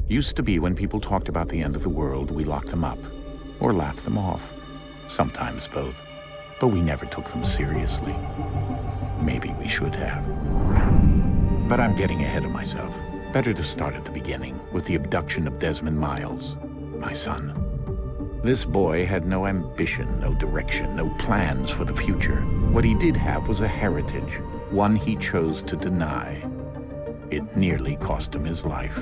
Used to be when people talked about the end of the world, we locked them up, or laughed them off. Sometimes both. But we never took them seriously. Maybe we should have. But I'm getting ahead of myself. Better to start at the beginning, with the abduction of Desmond Miles, my son. This boy had no ambition, no direction, no plans for the future. What he did have was a heritage, one he chose to deny. It nearly cost him his life.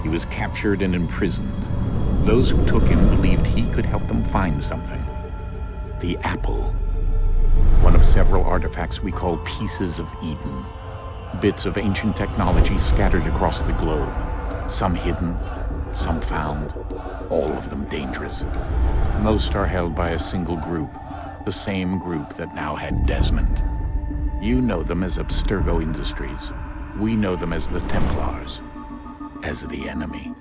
He was captured and imprisoned. Those who took him believed he could help them find something. The apple. One of several artifacts we call pieces of Eden. Bits of ancient technology scattered across the globe. Some hidden, some found, all of them dangerous. Most are held by a single group, the same group that now had Desmond. You know them as Abstergo Industries. We know them as the Templars, as the enemy.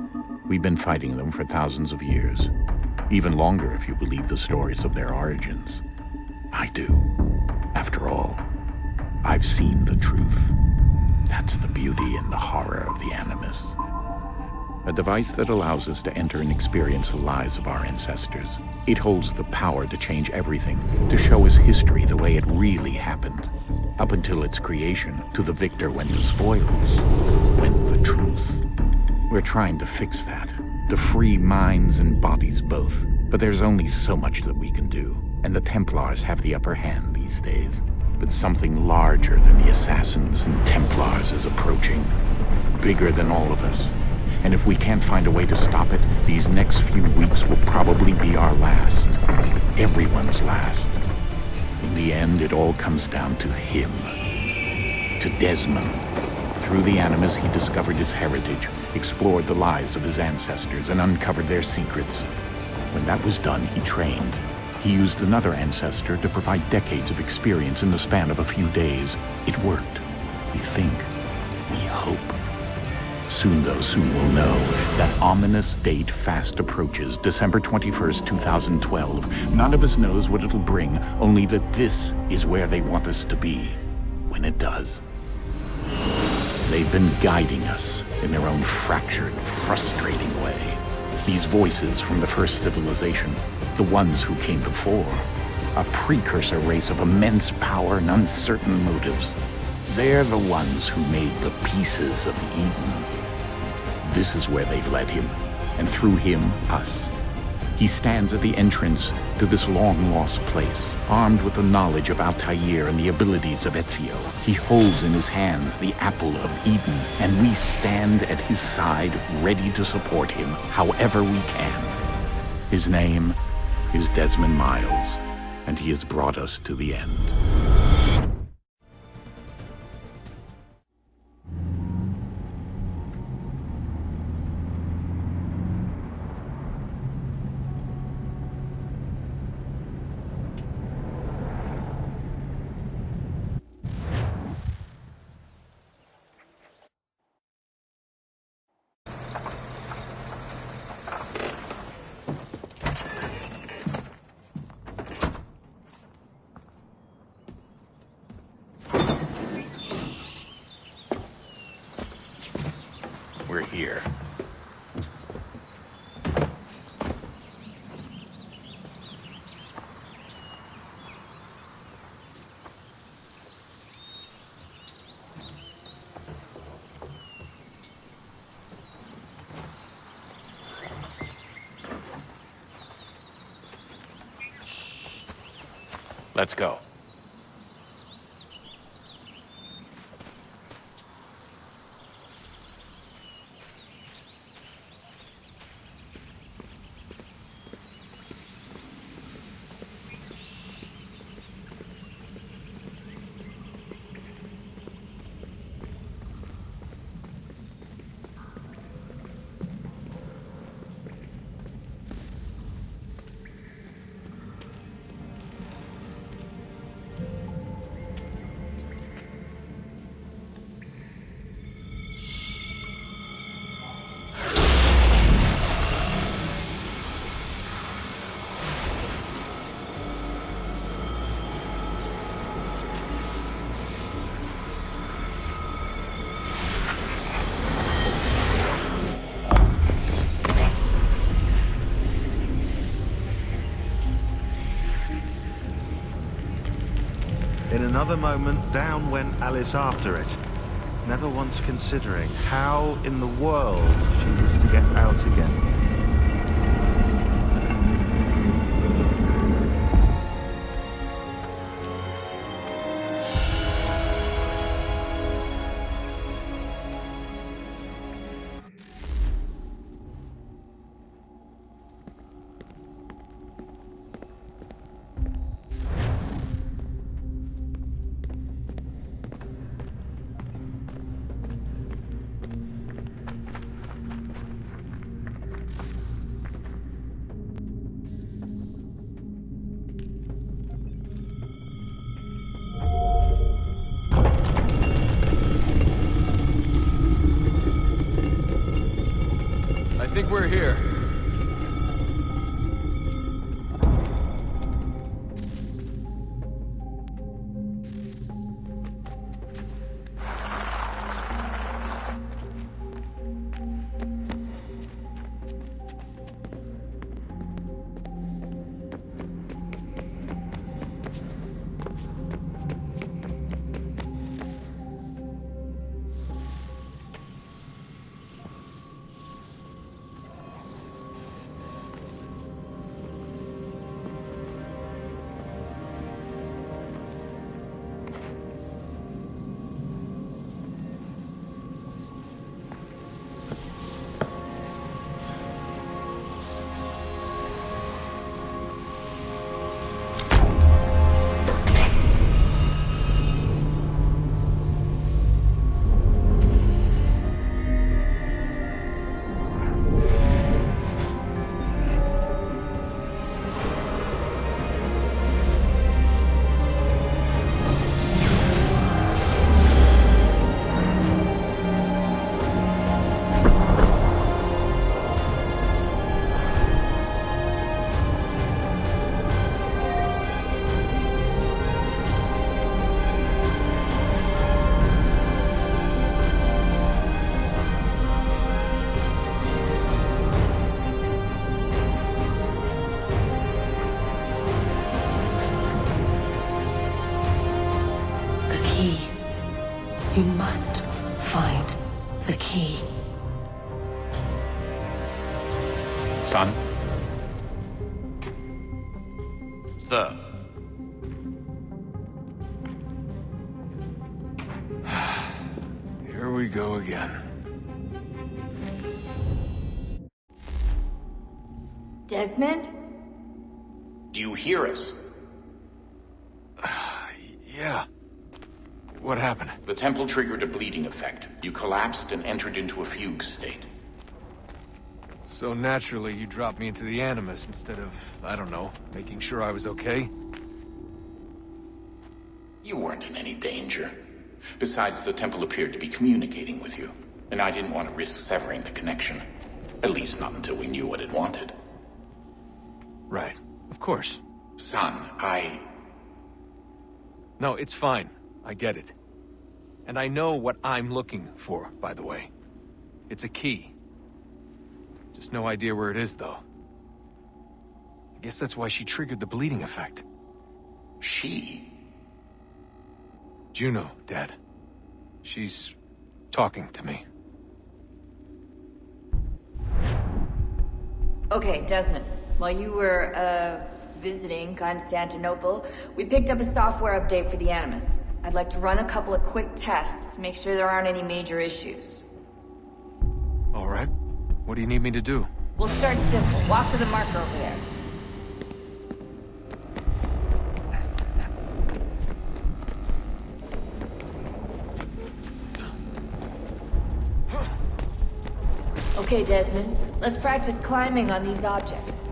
We've been fighting them for thousands of years, even longer if you believe the stories of their origins. I do. After all, I've seen the truth. That's the beauty and the horror of the Animus. A device that allows us to enter and experience the lives of our ancestors. It holds the power to change everything, to show us history the way it really happened. Up until its creation, to the victor went the spoils, went the truth. We're trying to fix that, to free minds and bodies both. But there's only so much that we can do, and the Templars have the upper hand these days. But something larger than the Assassins and Templars is approaching, bigger than all of us. And if we can't find a way to stop it, these next few weeks will probably be our last. Everyone's last. In the end, it all comes down to him. To Desmond. Through the Animus, he discovered his heritage, explored the lives of his ancestors, and uncovered their secrets. When that was done, he trained. He used another ancestor to provide decades of experience in the span of a few days. It worked. We think. We hope. Soon we'll know. That ominous date fast approaches, December 21st, 2012. None of us knows what it'll bring, only that this is where they want us to be, when it does. They've been guiding us in their own fractured, frustrating way. These voices from the first civilization, the ones who came before, a precursor race of immense power and uncertain motives. They're the ones who made the pieces of Eden. This is where they've led him, and through him, us. He stands at the entrance to this long-lost place, armed with the knowledge of Altair and the abilities of Ezio. He holds in his hands the apple of Eden, and we stand at his side, ready to support him however we can. His name is Desmond Miles, and he has brought us to the end. We're here. Let's go. In another moment, down went Alice after it, never once considering how in the world she was to get out again. I think we're here. You must find the key. Son? Sir. Here we go again. Desmond? Do you hear us? Yeah. What happened? The temple triggered a bleeding effect. You collapsed and entered into a fugue state. So naturally, you dropped me into the Animus instead of, I don't know, making sure I was okay? You weren't in any danger. Besides, the temple appeared to be communicating with you, and I didn't want to risk severing the connection. At least not until we knew what it wanted. Right. Of course. Son, No, it's fine. I get it. And I know what I'm looking for, by the way. It's a key. Just no idea where it is, though. I guess that's why she triggered the bleeding effect. She? Juno, Dad. She's talking to me. Okay, Desmond. While you were, visiting Constantinople, we picked up a software update for the Animus. I'd like to run a couple of quick tests, make sure there aren't any major issues. All right. What do you need me to do? We'll start simple. Walk to the marker over there. Okay, Desmond. Let's practice climbing on these objects.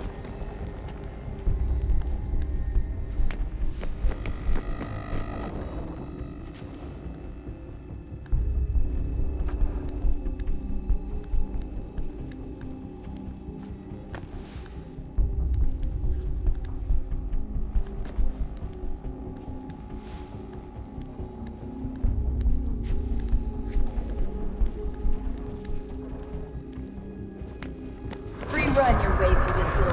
Run your way through this little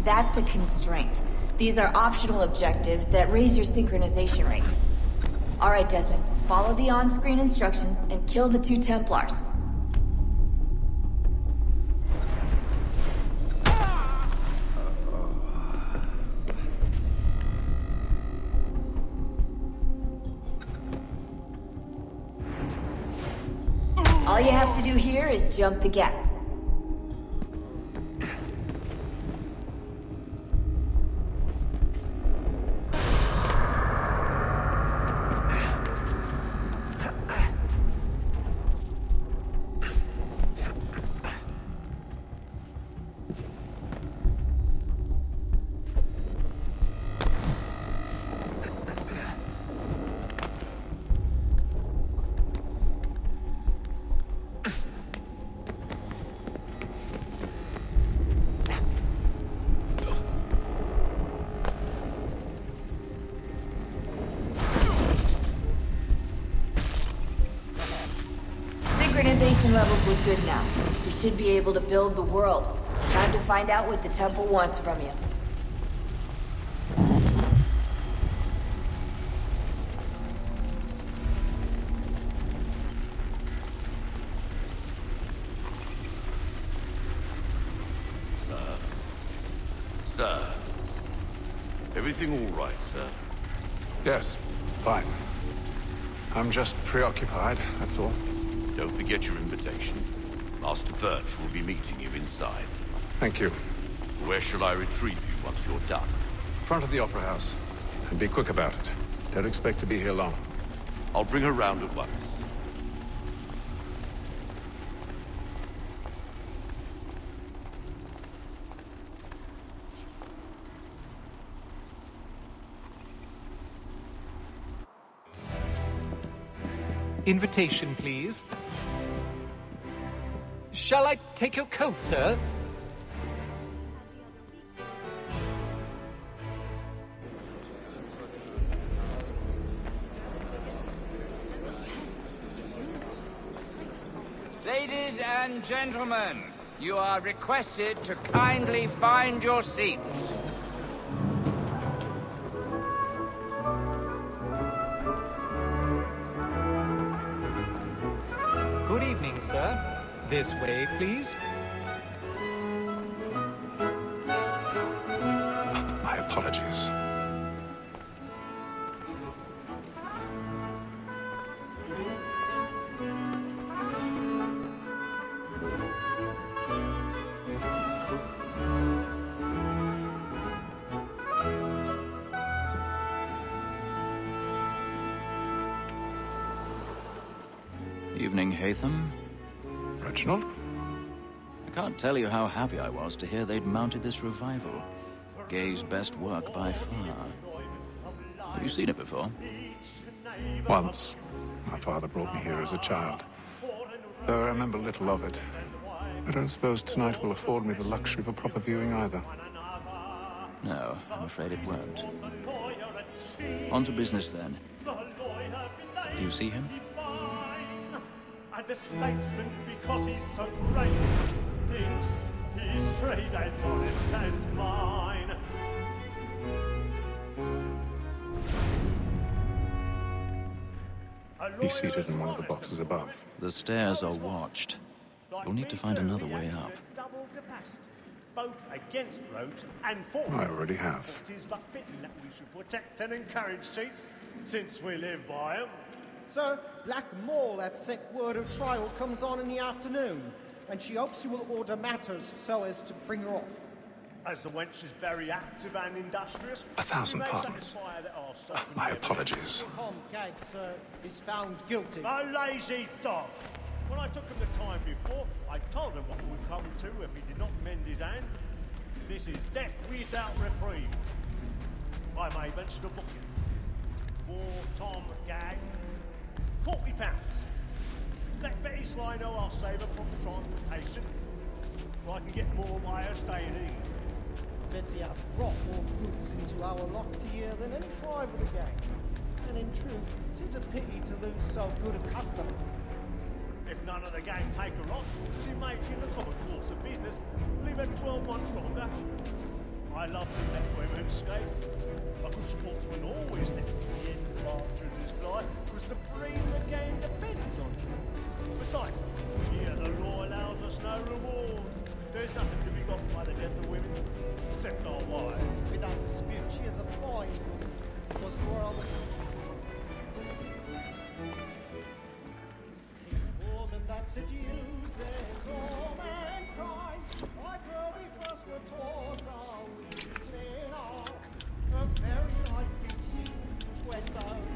That's a constraint. These are optional objectives that raise your synchronization rate. Alright, Desmond. Follow the on-screen instructions and kill the 2 Templars. All you have to do here is jump the gap. Synchronization levels look good now. We should be able to build the world. Time to find out what the temple wants from you. Sir. Everything all right, sir? Yes, fine. I'm just preoccupied, that's all. Don't forget your invitation. Master Birch will be meeting you inside. Thank you. Where shall I retrieve you once you're done? Front of the Opera House. And be quick about it. Don't expect to be here long. I'll bring her round at once. Invitation, please. Shall I take your coat, sir? Ladies and gentlemen, you are requested to kindly find your seats. Good evening, sir. This way, please. My apologies. Evening, Haytham. Reginald? I can't tell you how happy I was to hear they'd mounted this revival. Gay's best work by far. Have you seen it before? Once. My father brought me here as a child. Though I remember little of it. I don't suppose tonight will afford me the luxury of a proper viewing either. No, I'm afraid it won't. On to business, then. Do you see him? And the statesman, because he's so great, thinks his trade as honest as mine. He's seated in one of the boxes above. The stairs are watched. You'll need to find another way up. Double capacity, both against roads and for. I already have. It is but fitting that we should protect and encourage cheats, since we live by them. Sir, Black Mall had sent word of trial comes on in the afternoon, and she hopes you will order matters so as to bring her off. As the wench is very active and industrious, 1,000 we may pardons. satisfy that our My apologies. Tom Gag, sir, is found guilty. A lazy dog. When I took him the time before, I told him what would come to if he did not mend his hand. This is death without reprieve. I may venture to book him. For Tom Gag, £40. Let Betty Sly know I'll save her from the transportation, so I can get more by her staying in England. Betty have brought more goods into our locked year than any 5 of the gang. And in truth, 'tis a pity to lose so good a customer. If none of the gang take her on, she may, in the common course of business, live her 12 months longer. I love to let women skate. A good sportsman always lets the end of partridges fly, because the breed of the game depends on it. Besides, here the law allows us no reward. There's nothing to be got by the death of women, except our wives. Without dispute, she is a fine woman. Was the world woman that seduces all mankind, like her we first were taught our weekly art. Her very light speeches, when those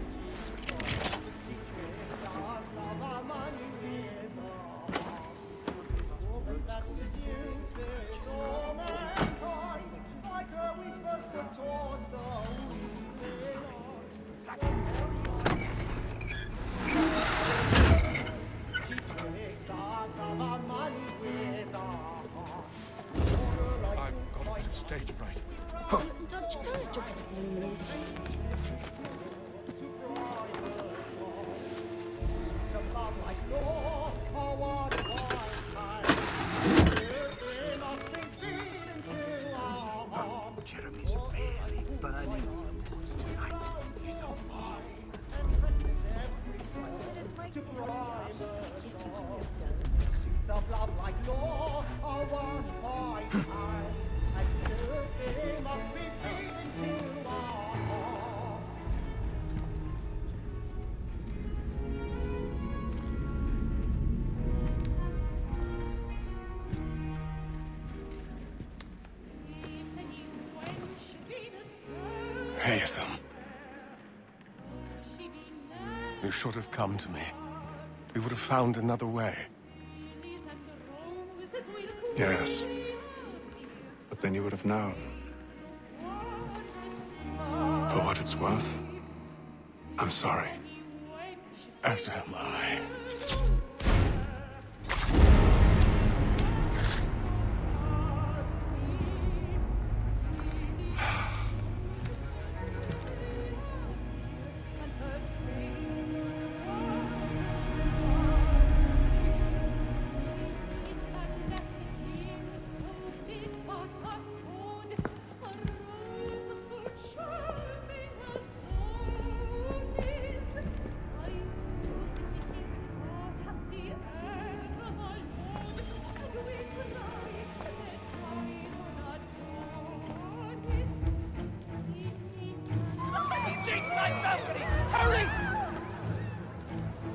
she treats us of our money with our hearts. Woman that seduces all mankind, like her we first were taught our weekly art. She treats us of our money with our hearts. I've got it stage fright. Jeremy's really burning all the books tonight. He's a marvel. Of love like law, are one fine time, and everything must be paid into our heart. Haytham. You should have come to me. We would have found another way. Yes. But then you would have known. For what it's worth, I'm sorry. As am I.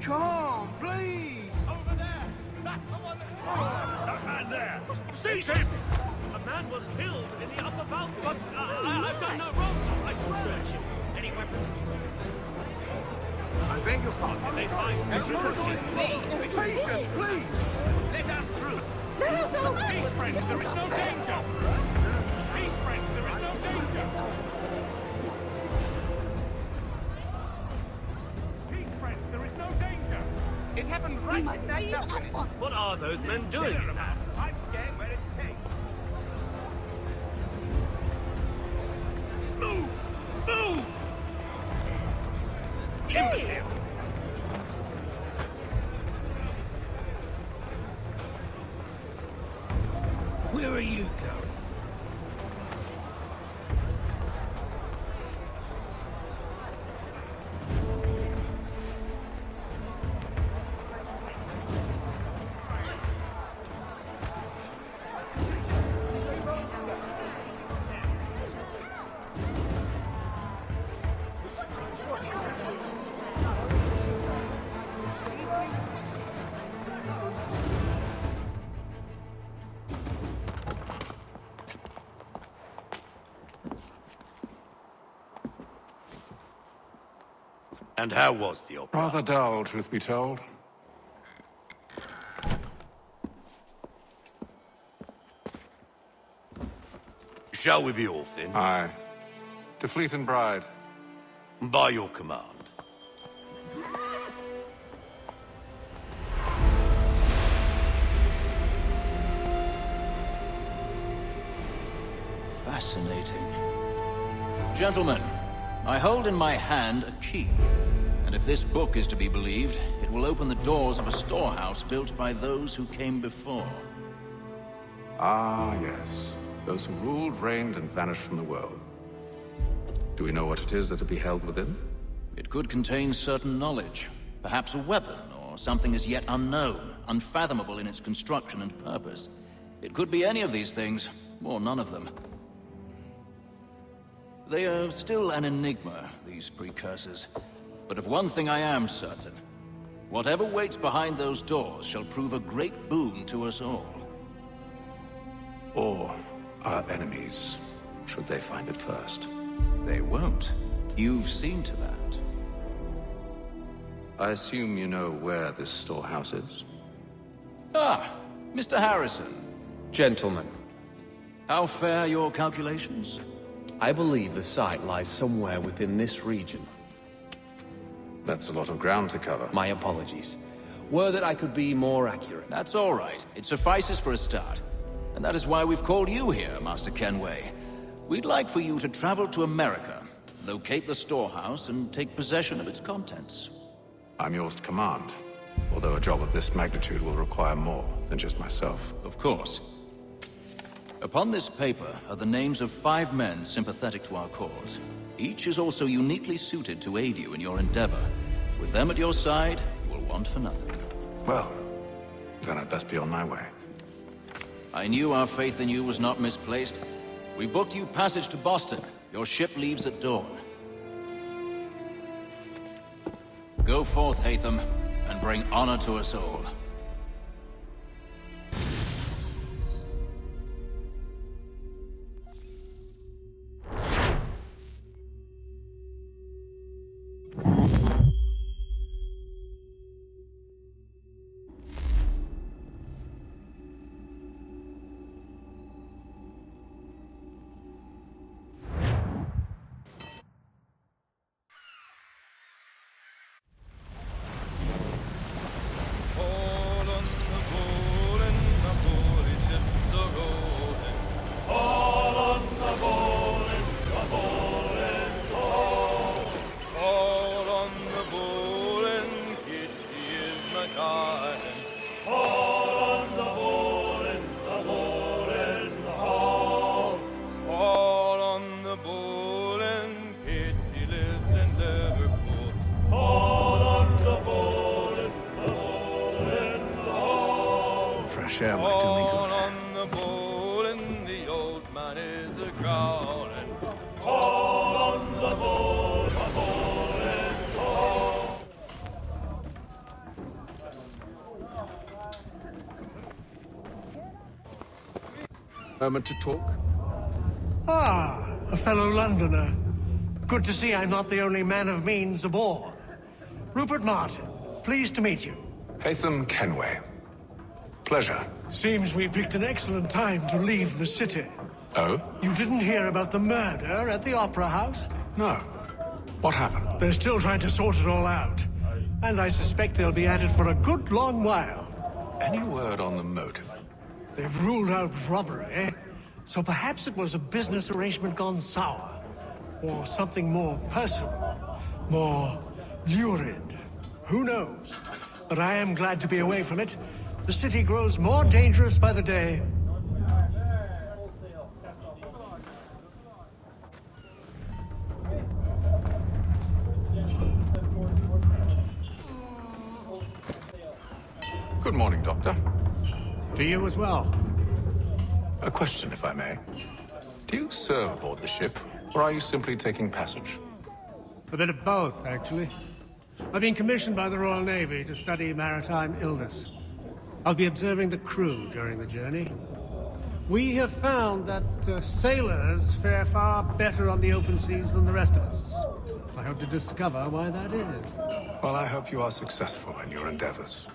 Come, please! Over there! Back over there! That man there! Seize him! A man was killed in the upper balcony. But I've done no wrong. I swear. Search him. Any weapons? I beg your pardon. They find Patience, please! Let us through. Peace, friends. There is no danger. Peace, friends. There is no danger. Peace, friends. There is no danger. It happened right in that balcony. What are those men doing? I'm scared where it takes. Move! Move! Imbecile! Where are you going? And how was the opera? Rather dull, truth be told. Shall we be off then? Aye. To Fleet and Bride. By your command. Fascinating. Gentlemen, I hold in my hand a key. And if this book is to be believed, it will open the doors of a storehouse built by those who came before. Ah, yes. Those who ruled, reigned, and vanished from the world. Do we know what it is that will be held within? It could contain certain knowledge. Perhaps a weapon, or something as yet unknown, unfathomable in its construction and purpose. It could be any of these things, or none of them. They are still an enigma, these precursors. But of one thing I am certain. Whatever waits behind those doors shall prove a great boon to us all. Or our enemies, should they find it first. They won't. You've seen to that. I assume you know where this storehouse is? Ah, Mr. Harrison. Gentlemen, How fare your calculations? I believe the site lies somewhere within this region. That's a lot of ground to cover. My apologies. Were that I could be more accurate. That's all right. It suffices for a start. And that is why we've called you here, Master Kenway. We'd like for you to travel to America, locate the storehouse, and take possession of its contents. I'm yours to command, although a job of this magnitude will require more than just myself. Of course. Upon this paper are the names of 5 men sympathetic to our cause. Each is also uniquely suited to aid you in your endeavor. With them at your side, you will want for nothing. Well, then I'd best be on my way. I knew our faith in you was not misplaced. We booked you passage to Boston. Your ship leaves at dawn. Go forth, Hatham, and bring honor to us all. Share might do me good. On the bowl and the old man is a growling. All on the bowl and all. Moment to talk? Ah, a fellow Londoner. Good to see I'm not the only man of means aboard. Rupert Martin, pleased to meet you. Hatham Kenway. Pleasure. Seems we picked an excellent time to leave the city. Oh? You didn't hear about the murder at the Opera House? No. What happened? They're still trying to sort it all out. And I suspect they'll be at it for a good long while. Any word on the motive? They've ruled out robbery, so perhaps it was a business arrangement gone sour. Or something more personal, more lurid. Who knows? But I am glad to be away from it. The city grows more dangerous by the day. Good morning, Doctor. To you as well. A question, if I may. Do you serve aboard the ship, or are you simply taking passage? A bit of both, actually. I've been commissioned by the Royal Navy to study maritime illness. I'll be observing the crew during the journey. We have found that sailors fare far better on the open seas than the rest of us. I hope to discover why that is. Well, I hope you are successful in your endeavors.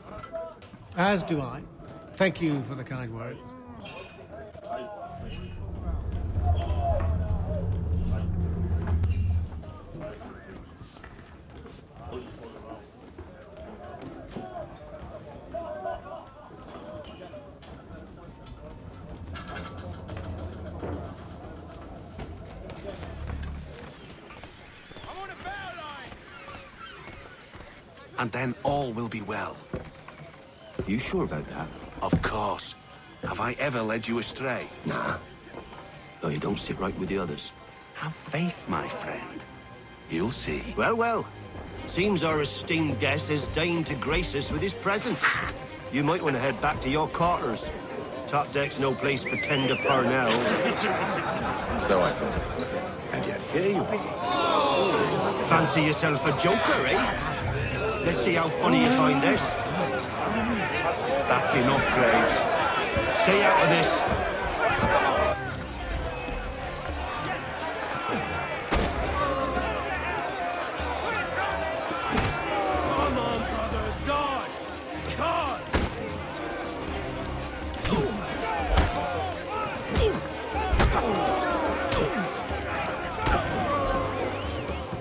As do I. Thank you for the kind words. And then all will be well. You sure about that? Of course. Have I ever led you astray? Nah. Oh, you don't sit right with the others. Have faith, my friend. You'll see. Well, well. Seems our esteemed guest has deigned to grace us with his presence. You might want to head back to your quarters. Top deck's no place for tender Parnell. So I thought. And yet here you are. Fancy yourself a joker, eh? Let's see how funny you find this. That's enough, Graves. Stay out of this. Come on, brother, dodge! Dodge!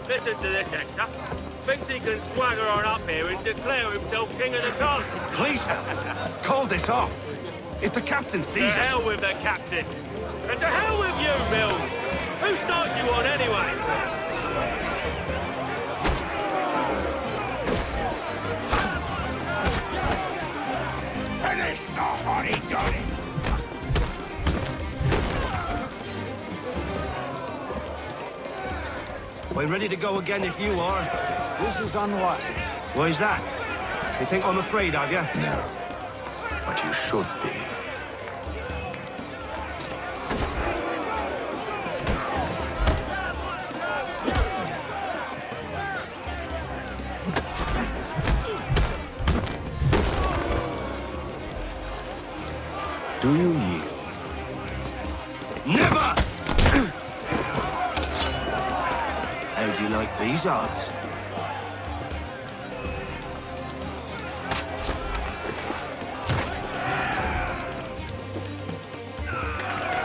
Listen to this, Hector. Thinks he can swagger on up here and declare himself king of the castle. Please, fellas, call this off. If the captain sees us... To hell with the captain. And to hell with you, Mills. Whose side do you on, anyway? Finish the honey-donny! I'm ready to go again if you are. This is unwise. Why's that? You think I'm afraid of you? No. But you should be. Do you yield? Never! How do you like these odds?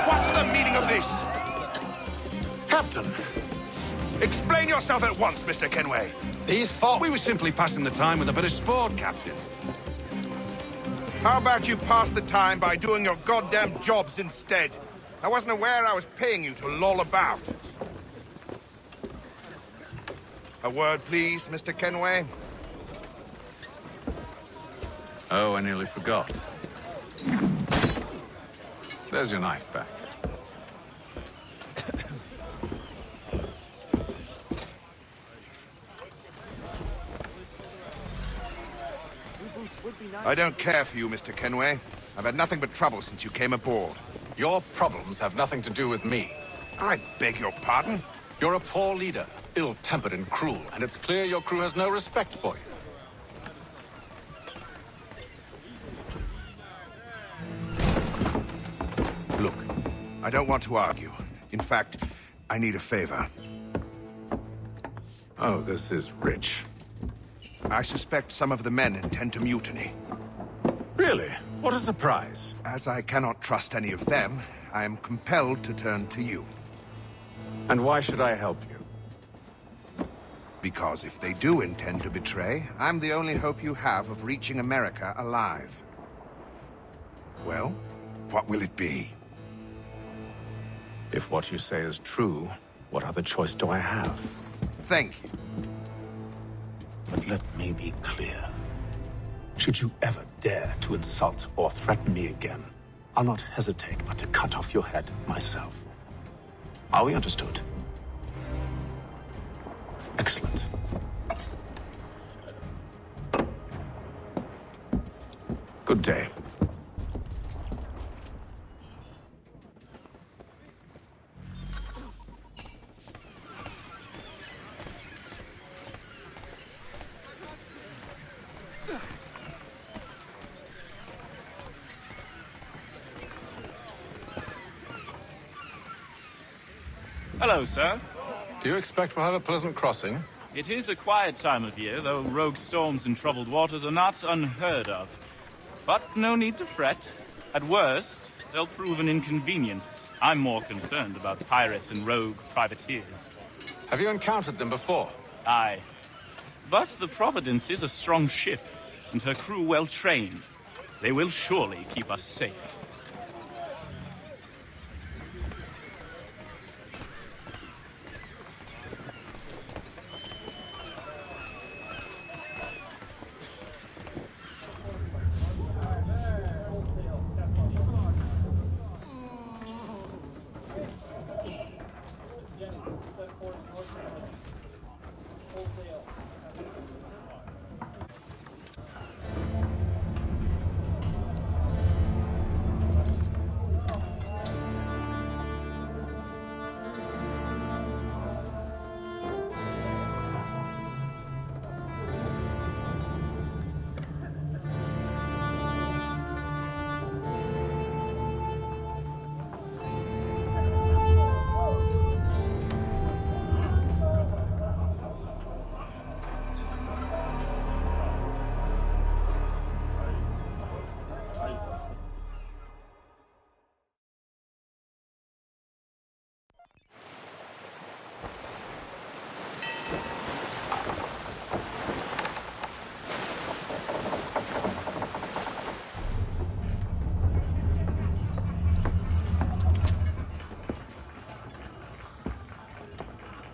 What's the meaning of this? Captain! Explain yourself at once, Mr. Kenway. These fought. We were simply passing the time with a bit of sport, Captain. How about you pass the time by doing your goddamn jobs instead? I wasn't aware I was paying you to loll about. A word, please, Mr. Kenway. Oh, I nearly forgot. There's your knife back. I don't care for you, Mr. Kenway. I've had nothing but trouble since you came aboard. Your problems have nothing to do with me. I beg your pardon? You're a poor leader, ill-tempered and cruel, and it's clear your crew has no respect for you. Look, I don't want to argue. In fact, I need a favor. Oh, this is rich. I suspect some of the men intend to mutiny. Really? What a surprise. As I cannot trust any of them, I am compelled to turn to you. And why should I help you? Because if they do intend to betray, I'm the only hope you have of reaching America alive. Well, what will it be? If what you say is true, what other choice do I have? Thank you. But let me be clear. Should you ever dare to insult or threaten me again, I'll not hesitate but to cut off your head myself. Are we understood? Excellent. Good day. Hello, sir. Do you expect we'll have a pleasant crossing? It is a quiet time of year, though rogue storms and troubled waters are not unheard of. But no need to fret. At worst, they'll prove an inconvenience. I'm more concerned about pirates and rogue privateers. Have you encountered them before? Aye. But the Providence is a strong ship, and her crew well trained. They will surely keep us safe.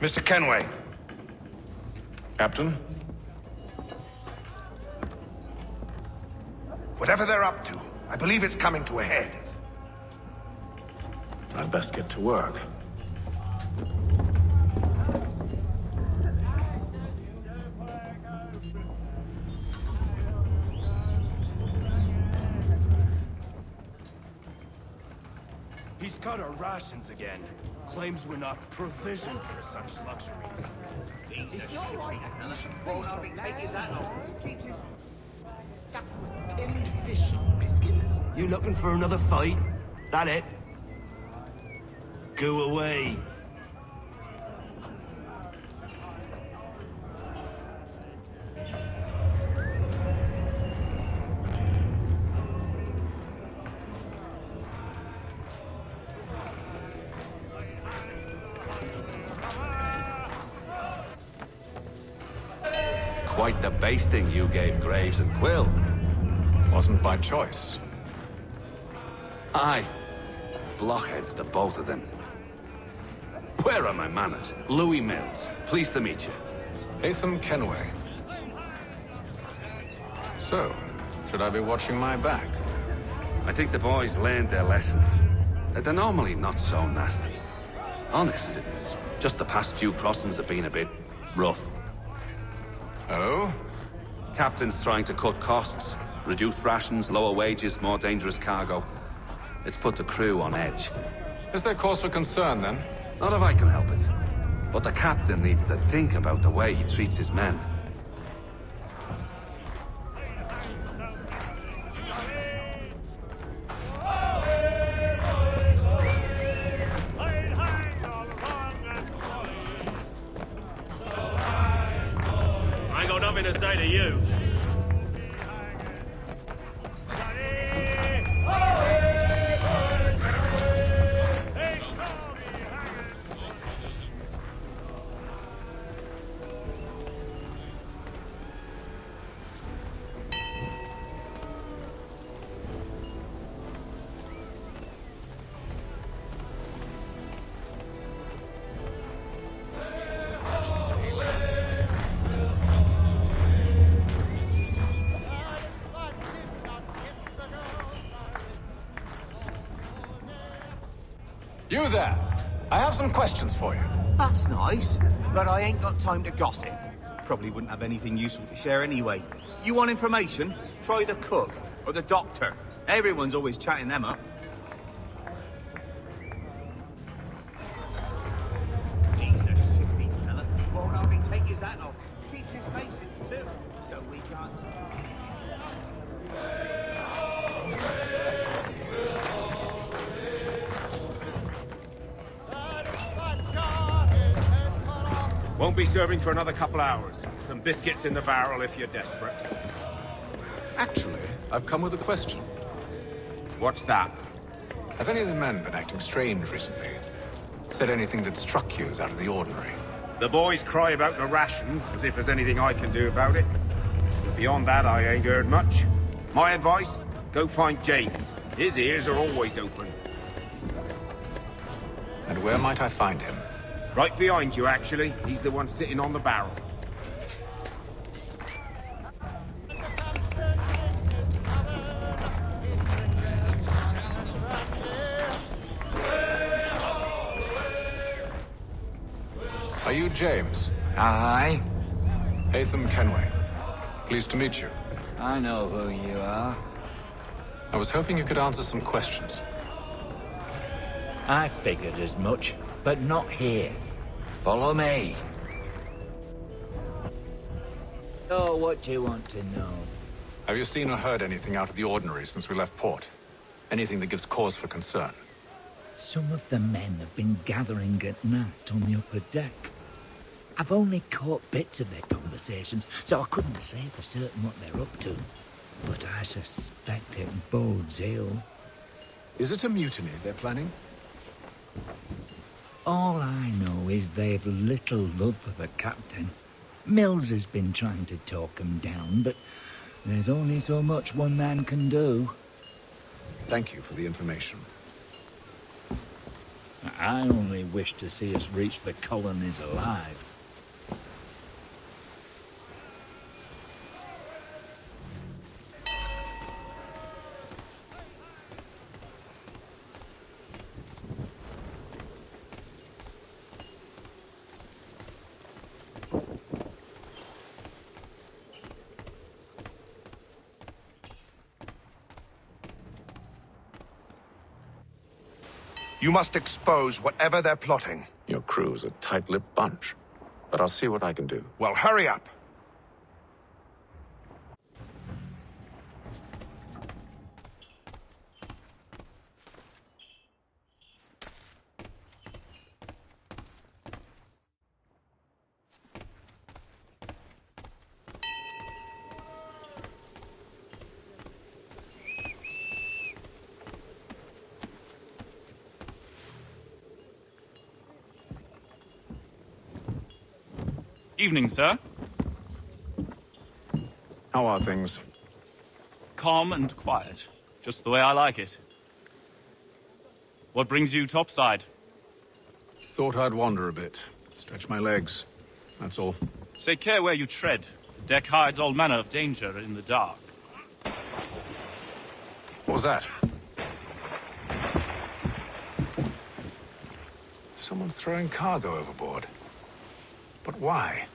Mr. Kenway. Captain? Whatever they're up to, I believe it's coming to a head. I'd best get to work. He's cut our rations again. Claims we're not provisioned for such luxuries. It's not right. He should face the take his hat off. Keeps his stuck with tinned fish and biscuits. You looking for another fight? That it? Go away. Quite the basting you gave Graves and Quill. Wasn't by choice. Aye. Blockheads, the both of them. Where are my manners? Louis Mills. Pleased to meet you. Haytham Kenway. So, should I be watching my back? I think the boys learned their lesson. They're normally not so nasty. Honest, it's just the past few crossings have been a bit rough. Oh? Captain's trying to cut costs. Reduced rations, lower wages, more dangerous cargo. It's put the crew on edge. Is there cause for concern, then? Not if I can help it. But the captain needs to think about the way he treats his men. I ain't got nothing to say to you. You there! I have some questions for you. That's nice, but I ain't got time to gossip. Probably wouldn't have anything useful to share anyway. You want information? Try the cook or the doctor. Everyone's always chatting them up. He's a shifty fella. Won't hardly take his hat off. Keeps his face in too, so we can't. Won't be serving for another couple hours. Some biscuits in the barrel if you're desperate. Actually, I've come with a question. What's that? Have any of the men been acting strange recently? Said anything that struck you as out of the ordinary? The boys cry about the rations, as if there's anything I can do about it. Beyond that, I ain't heard much. My advice? Go find James. His ears are always open. And where might I find him? Right behind you, actually. He's the one sitting on the barrel. Are you James? Aye. Haytham Kenway. Pleased to meet you. I know who you are. I was hoping you could answer some questions. I figured as much, but not here. Follow me. Oh, what do you want to know? Have you seen or heard anything out of the ordinary since we left port? Anything that gives cause for concern? Some of the men have been gathering at night on the upper deck. I've only caught bits of their conversations, so I couldn't say for certain what they're up to. But I suspect it bodes ill. Is it a mutiny they're planning? All I know is they've little love for the captain. Mills has been trying to talk him down, but there's only so much one man can do. Thank you for the information. I only wish to see us reach the colonies alive. You must expose whatever they're plotting. Your crew's a tight-lipped bunch, but I'll see what I can do. Well, hurry up! Evening, sir. How are things? Calm and quiet. Just the way I like it. What brings you topside? Thought I'd wander a bit. Stretch my legs. That's all. Take care where you tread. The deck hides all manner of danger in the dark. What was that? Someone's throwing cargo overboard. But why?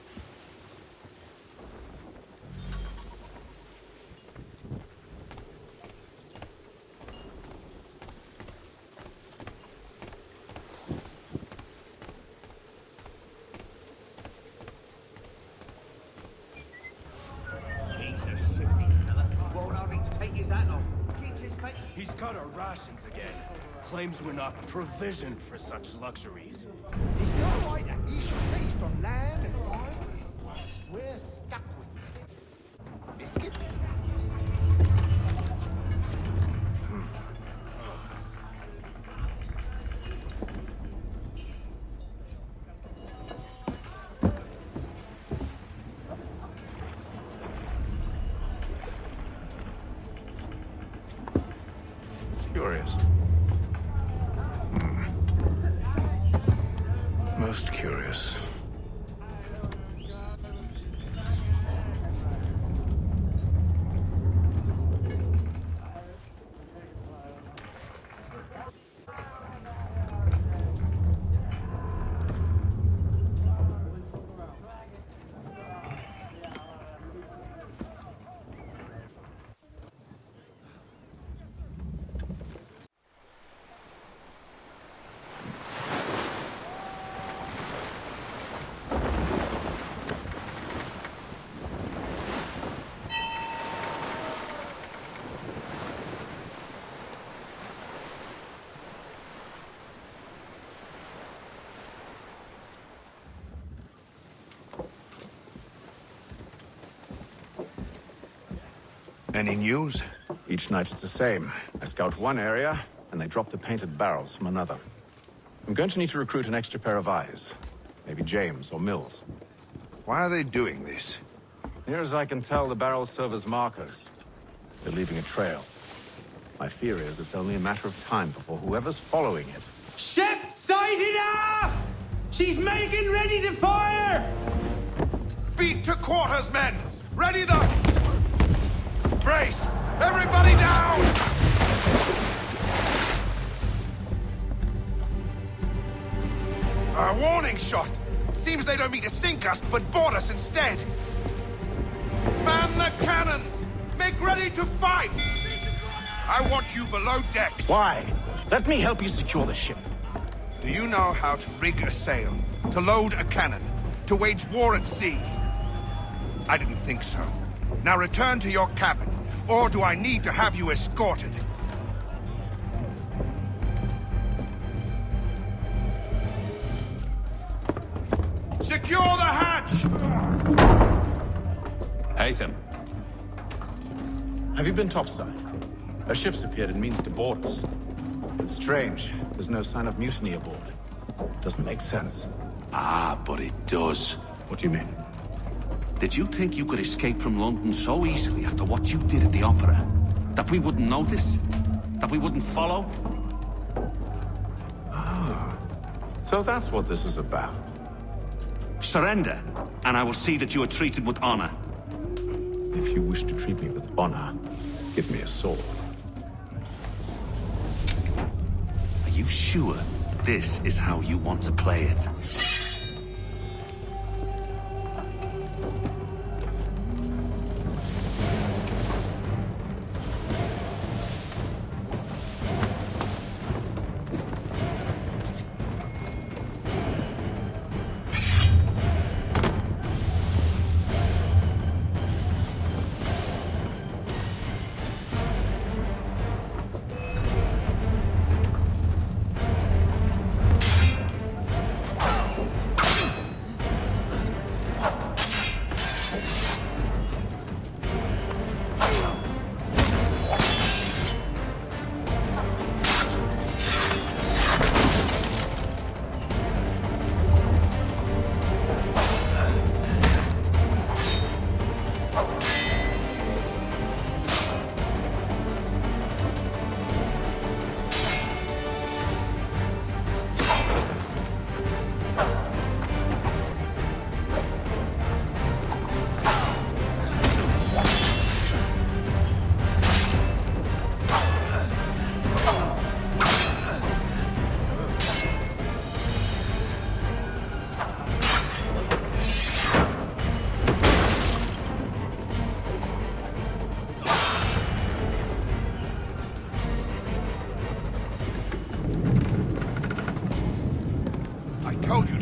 He's cut our rations again. Claims we're not provisioned for such luxuries. Is it all right that you should feast on land and wine whilst we're stuck with biscuits? Curious. Most curious. Any news? Each night it's the same. I scout one area, and they drop the painted barrels from another. I'm going to need to recruit an extra pair of eyes. Maybe James or Mills. Why are they doing this? Near as I can tell, the barrels serve as markers. They're leaving a trail. My fear is it's only a matter of time before whoever's following it... Ship sighted aft! She's making ready to fire! Beat to quarters, men! Ready the... Brace! Everybody down! A warning shot! Seems they don't mean to sink us, but board us instead! Man the cannons! Make ready to fight! I want you below decks! Why? Let me help you secure the ship. Do you know how to rig a sail? To load a cannon? To wage war at sea? I didn't think so. Now return to your cabin, or do I need to have you escorted? Secure the hatch! Haytham. Have you been topside? A ship's appeared and means to board us. It's strange. There's no sign of mutiny aboard. Doesn't make sense. Ah, but it does. What do you mean? Did you think you could escape from London so easily after what you did at the Opera? That we wouldn't notice? That we wouldn't follow? Ah, So that's what this is about. Surrender, and I will see that you are treated with honor. If you wish to treat me with honor, give me a sword. Are you sure this is how you want to play it?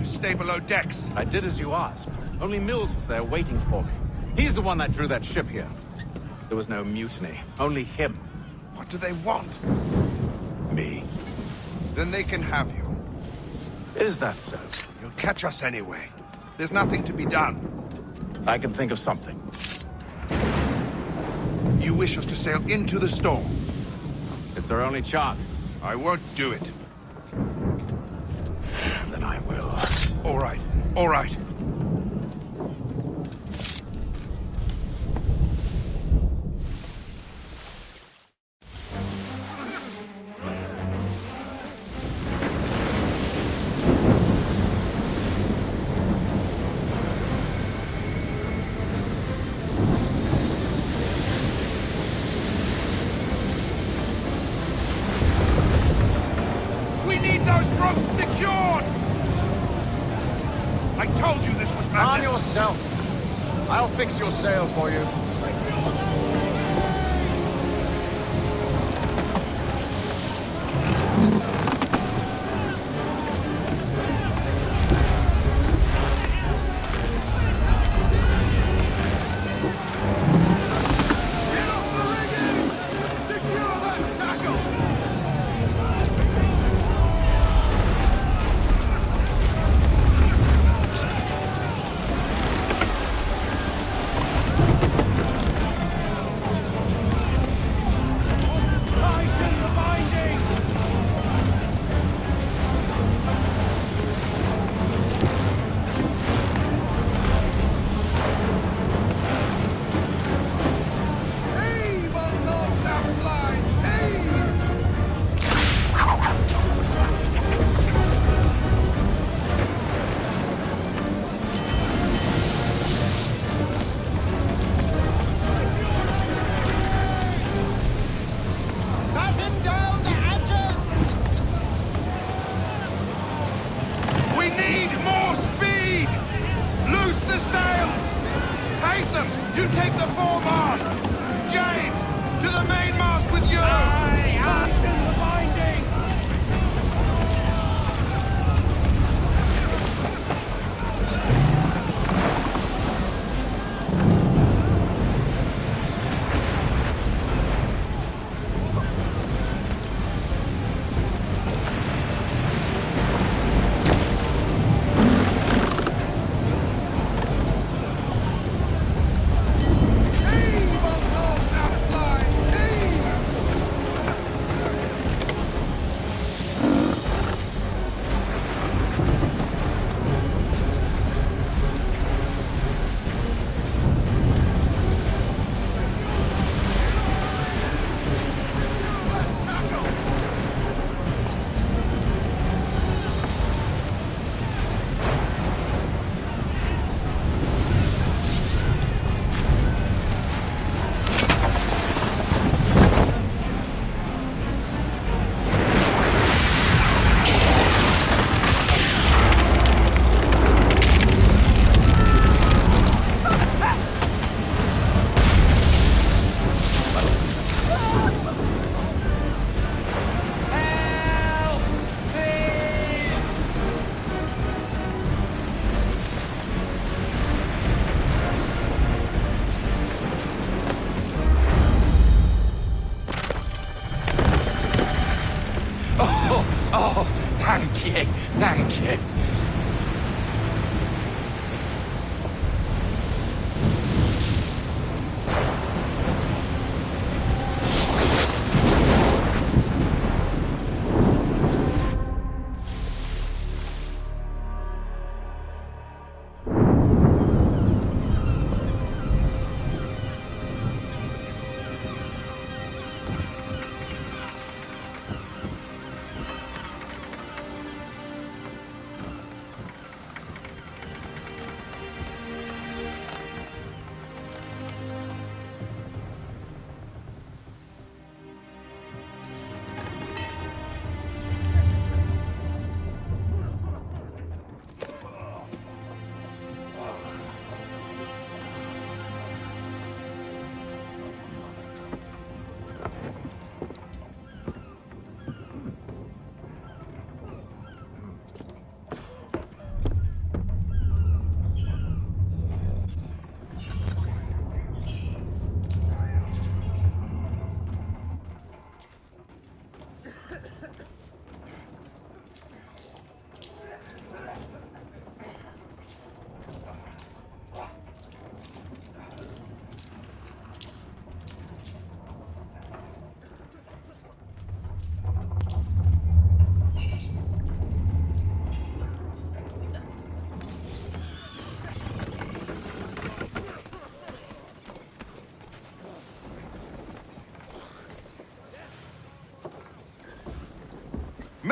Stay below decks. I did as you asked. Only Mills was there waiting for me. He's the one that drew that ship here. There was no mutiny, only him. What do they want? Me. Then they can have you. Is that so? You'll catch us anyway. There's nothing to be done. I can think of something. You wish us to sail into the storm? It's our only chance. I won't do it. Then I will. All right, all right. We need those ropes secured! I told you this was madness! Arm yourself. I'll fix your sail for you.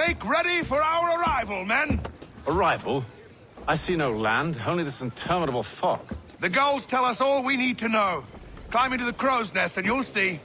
Make ready for our arrival, men! Arrival? I see no land, only this interminable fog. The gulls tell us all we need to know. Climb into the crow's nest and you'll see.